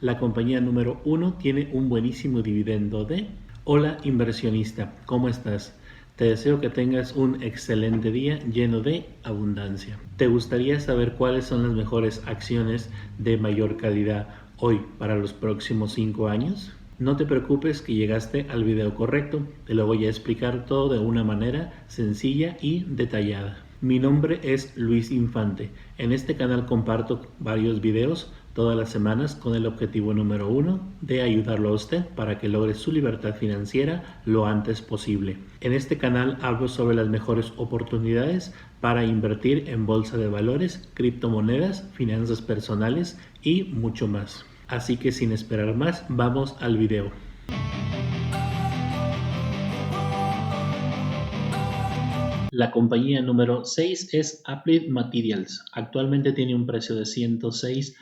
La compañía número 1 tiene un buenísimo dividendo de... Hola inversionista, ¿cómo estás? Te deseo que tengas un excelente día lleno de abundancia. ¿Te gustaría saber cuáles son las mejores acciones de mayor calidad hoy para los próximos 5 años? No te preocupes que llegaste al video correcto, te lo voy a explicar todo de una manera sencilla y detallada. Mi nombre es Luis Infante. En este canal comparto varios videos todas las semanas con el objetivo número 1 de ayudarlo a usted para que logre su libertad financiera lo antes posible. En este canal hablo sobre las mejores oportunidades para invertir en bolsa de valores, criptomonedas, finanzas personales y mucho más. Así que sin esperar más, vamos al video. La compañía número 6 es Applied Materials. Actualmente tiene un precio de $106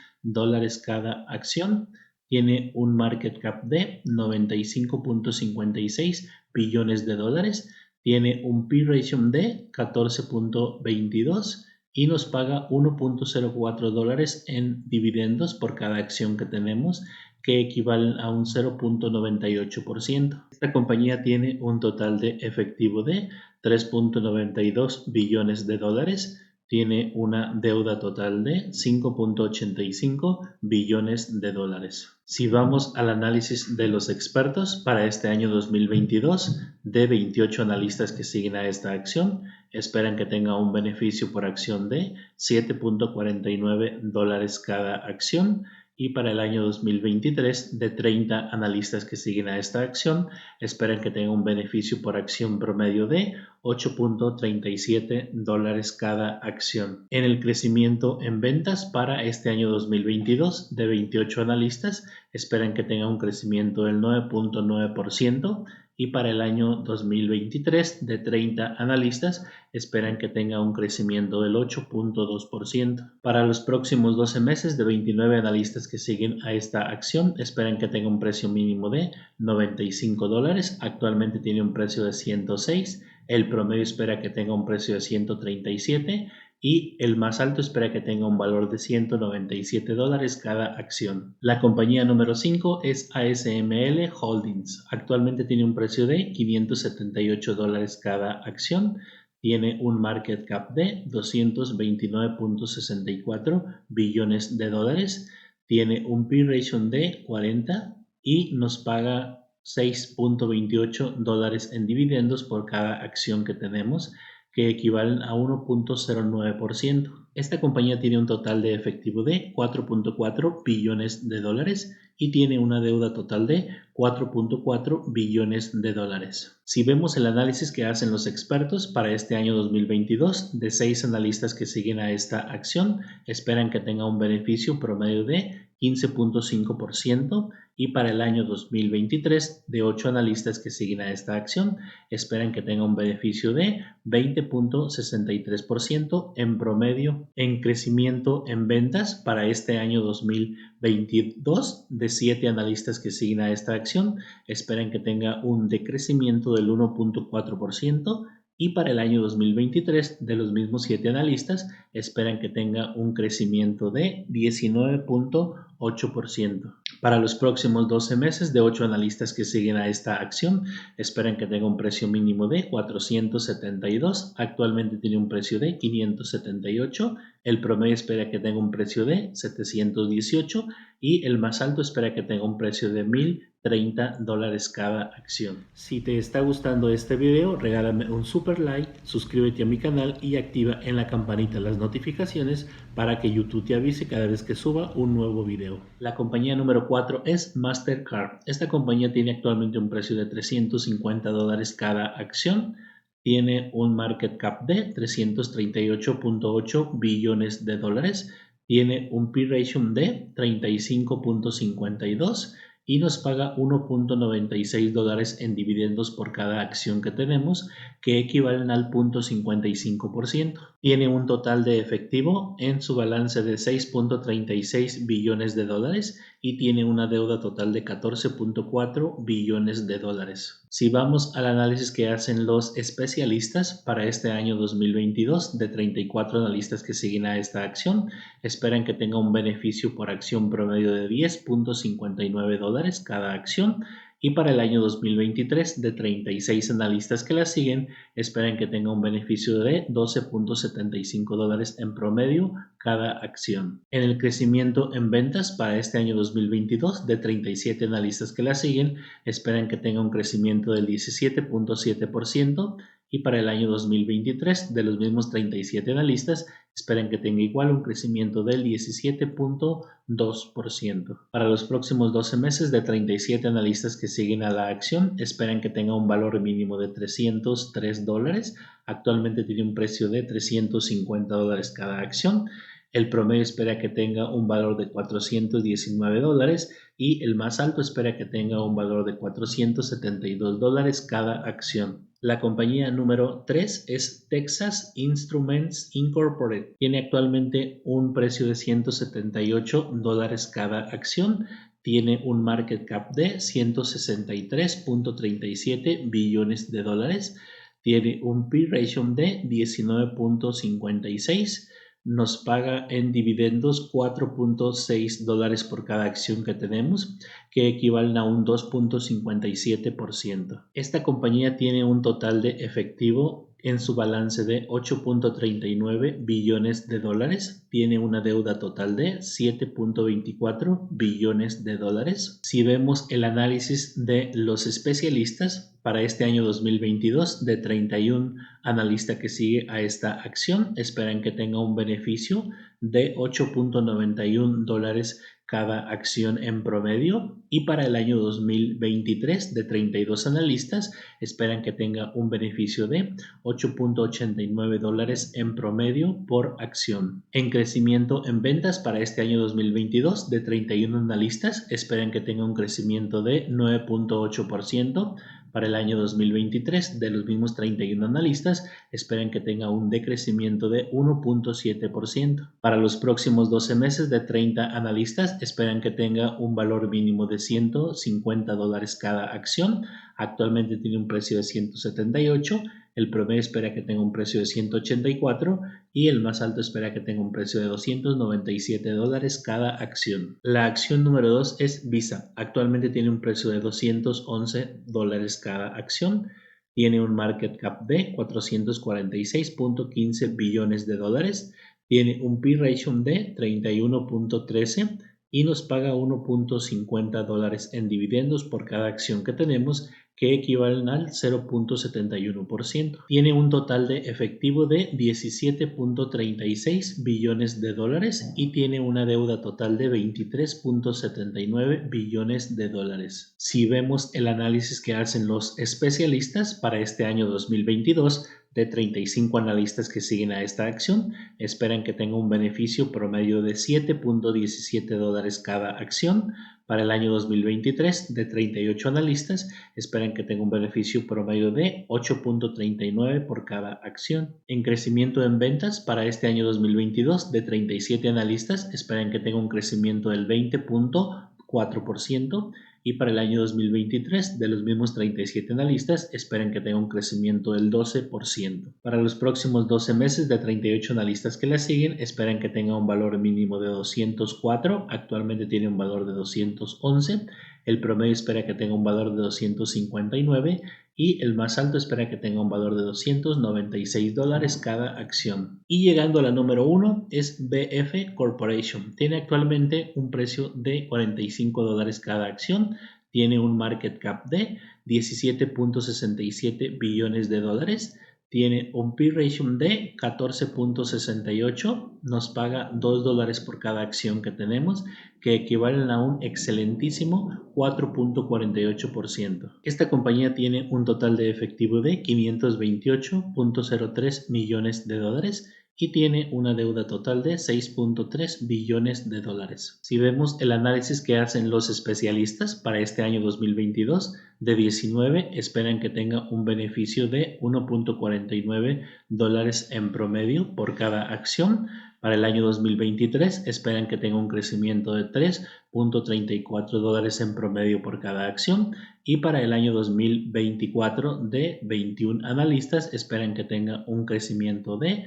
cada acción. Tiene un market cap de 95.56 billones de dólares. Tiene un P ratio de 14.22 y nos paga $1.04 en dividendos por cada acción que tenemos, que equivalen a un 0.98%. Esta compañía tiene un total de efectivo de 3.92 billones de dólares, tiene una deuda total de 5.85 billones de dólares. Si vamos al análisis de los expertos para este año 2022, de 28 analistas que siguen a esta acción, esperan que tenga un beneficio por acción de $7.49 cada acción. Y para el año 2023, de 30 analistas que siguen a esta acción, esperan que tenga un beneficio por acción promedio de $8.37 cada acción. En el crecimiento en ventas para este año 2022, de 28 analistas, esperan que tenga un crecimiento del 9.9%. Y para el año 2023, de 30 analistas, esperan que tenga un crecimiento del 8.2%. Para los próximos 12 meses, de 29 analistas que siguen a esta acción, esperan que tenga un precio mínimo de $95. Actualmente tiene un precio de 106. El promedio espera que tenga un precio de 137 y el más alto espera que tenga un valor de $197 cada acción. La compañía número 5 es ASML Holdings. Actualmente tiene un precio de $578 cada acción. Tiene un market cap de 229.64 billones de dólares. Tiene un P ratio de 40 y nos paga $6.28 en dividendos por cada acción que tenemos, que equivalen a 1.09%. Esta compañía tiene un total de efectivo de 4.4 billones de dólares y tiene una deuda total de 4.4 billones de dólares. Si vemos el análisis que hacen los expertos para este año 2022, de 6 analistas que siguen a esta acción, esperan que tenga un beneficio promedio de 15.5%. Y para el año 2023, de 8 analistas que siguen a esta acción, esperan que tenga un beneficio de 20.63% en promedio. En crecimiento en ventas para este año 2022, de 7 analistas que siguen a esta acción, esperan que tenga un decrecimiento del 1.4%. Y para el año 2023, de los mismos 7 analistas, esperan que tenga un crecimiento de 19.8%. Para los próximos 12 meses, de 8 analistas que siguen a esta acción, esperan que tenga un precio mínimo de 472. Actualmente tiene un precio de 578. El promedio espera que tenga un precio de 718 y el más alto espera que tenga un precio de $1,030 cada acción. Si te está gustando este video, regálame un super like, suscríbete a mi canal y activa en la campanita las notificaciones para que YouTube te avise cada vez que suba un nuevo video. La compañía número 4 es Mastercard. Esta compañía tiene actualmente un precio de $350 cada acción. Tiene un market cap de 338.8 billones de dólares. Tiene un P ratio de 35.52 y nos paga $1.96 en dividendos por cada acción que tenemos, que equivalen al 0.55%. Tiene un total de efectivo en su balance de 6.36 billones de dólares y tiene una deuda total de 14.4 billones de dólares. Si vamos al análisis que hacen los especialistas para este año 2022, de 34 analistas que siguen a esta acción, esperan que tenga un beneficio por acción promedio de 10.59 dólares cada acción. Y para el año 2023, de 36 analistas que la siguen, esperan que tenga un beneficio de 12.75 dólares en promedio cada acción. En el crecimiento en ventas para este año 2022, de 37 analistas que la siguen, esperan que tenga un crecimiento del 17.7%. Y para el año 2023, de los mismos 37 analistas, esperan que tenga igual un crecimiento del 17.2%. Para los próximos 12 meses, de 37 analistas que siguen a la acción, esperan que tenga un valor mínimo de 303 dólares. Actualmente tiene un precio de 350 dólares cada acción. El promedio espera que tenga un valor de 419 dólares y el más alto espera que tenga un valor de 472 dólares cada acción. La compañía número 3 es Texas Instruments Incorporated. Tiene actualmente un precio de 178 dólares cada acción. Tiene un market cap de 163.37 billones de dólares. Tiene un P/E ratio de 19.56. Nos paga en dividendos 4.6 dólares por cada acción que tenemos, que equivalen a un 2.57%. Esta compañía tiene un total de efectivo en su balance de 8.39 billones de dólares, tiene una deuda total de 7.24 billones de dólares. Si vemos el análisis de los especialistas para este año 2022, de 31 analistas que sigue a esta acción, esperan que tenga un beneficio de 8.91 dólares cada acción en promedio, y para el año 2023, de 32 analistas, esperan que tenga un beneficio de 8.89 dólares en promedio por acción. En crecimiento en ventas para este año 2022, de 31 analistas, esperan que tenga un crecimiento de 9.8%. Para el año 2023, de los mismos 31 analistas, esperan que tenga un decrecimiento de 1.7%. Para los próximos 12 meses, de 30 analistas, esperan que tenga un valor mínimo de 150 dólares cada acción. Actualmente tiene un precio de 178. El promedio espera que tenga un precio de 184 y el más alto espera que tenga un precio de 297 dólares cada acción. La acción número 2 es Visa. Actualmente tiene un precio de 211 dólares cada acción. Tiene un market cap de 446.15 billones de dólares. Tiene un P/E ratio de 31.13 y nos paga 1.50 dólares en dividendos por cada acción que tenemos, que equivalen al 0.71%. Tiene un total de efectivo de 17.36 billones de dólares y tiene una deuda total de 23.79 billones de dólares. Si vemos el análisis que hacen los especialistas para este año 2022, de 35 analistas que siguen a esta acción, esperan que tenga un beneficio promedio de 7.17 dólares cada acción. Para el año 2023, de 38 analistas, esperan que tenga un beneficio promedio de 8.39 por cada acción. En crecimiento en ventas para este año 2022, de 37 analistas, esperan que tenga un crecimiento del 20.4%. Y para el año 2023, de los mismos 37 analistas, esperan que tenga un crecimiento del 12%. Para los próximos 12 meses, de 38 analistas que la siguen, esperan que tenga un valor mínimo de 204. Actualmente tiene un valor de 211. El promedio espera que tenga un valor de 259 y el más alto espera que tenga un valor de 296 dólares cada acción. Y llegando a la número 1 es BF Corporation. Tiene actualmente un precio de 45 dólares cada acción. Tiene un market cap de 17.67 billones de dólares. Tiene un P/E ratio de 14.68, nos paga 2 dólares por cada acción que tenemos, que equivalen a un excelentísimo 4.48%. Esta compañía tiene un total de efectivo de 528.03 millones de dólares y tiene una deuda total de 6.3 billones de dólares. Si vemos el análisis que hacen los especialistas para este año 2022, de 19 esperan que tenga un beneficio de 1.49 dólares en promedio por cada acción. Para el año 2023 esperan que tenga un crecimiento de 3.34 dólares en promedio por cada acción, y para el año 2024 de 21 analistas esperan que tenga un crecimiento de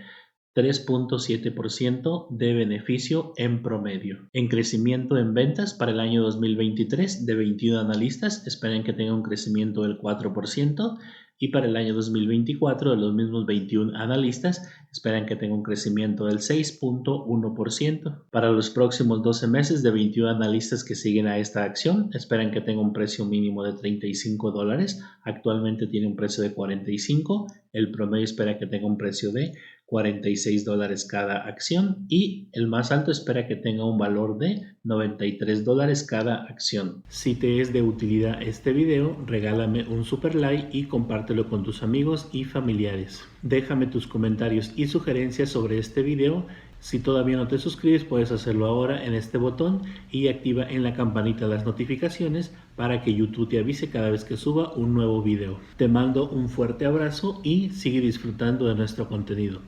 3.7% de beneficio en promedio. En crecimiento en ventas para el año 2023 de 21 analistas esperan que tenga un crecimiento del 4%, y para el año 2024 de los mismos 21 analistas esperan que tenga un crecimiento del 6.1%. Para los próximos 12 meses de 21 analistas que siguen a esta acción esperan que tenga un precio mínimo de 35 dólares, actualmente tiene un precio de 45, el promedio espera que tenga un precio de 46 dólares cada acción, y el más alto espera que tenga un valor de 93 dólares cada acción. Si te es de utilidad este video, regálame un super like y compártelo con tus amigos y familiares. Déjame tus comentarios y sugerencias sobre este video. Si todavía no te suscribes, puedes hacerlo ahora en este botón y activa en la campanita las notificaciones para que YouTube te avise cada vez que suba un nuevo video. Te mando un fuerte abrazo y sigue disfrutando de nuestro contenido.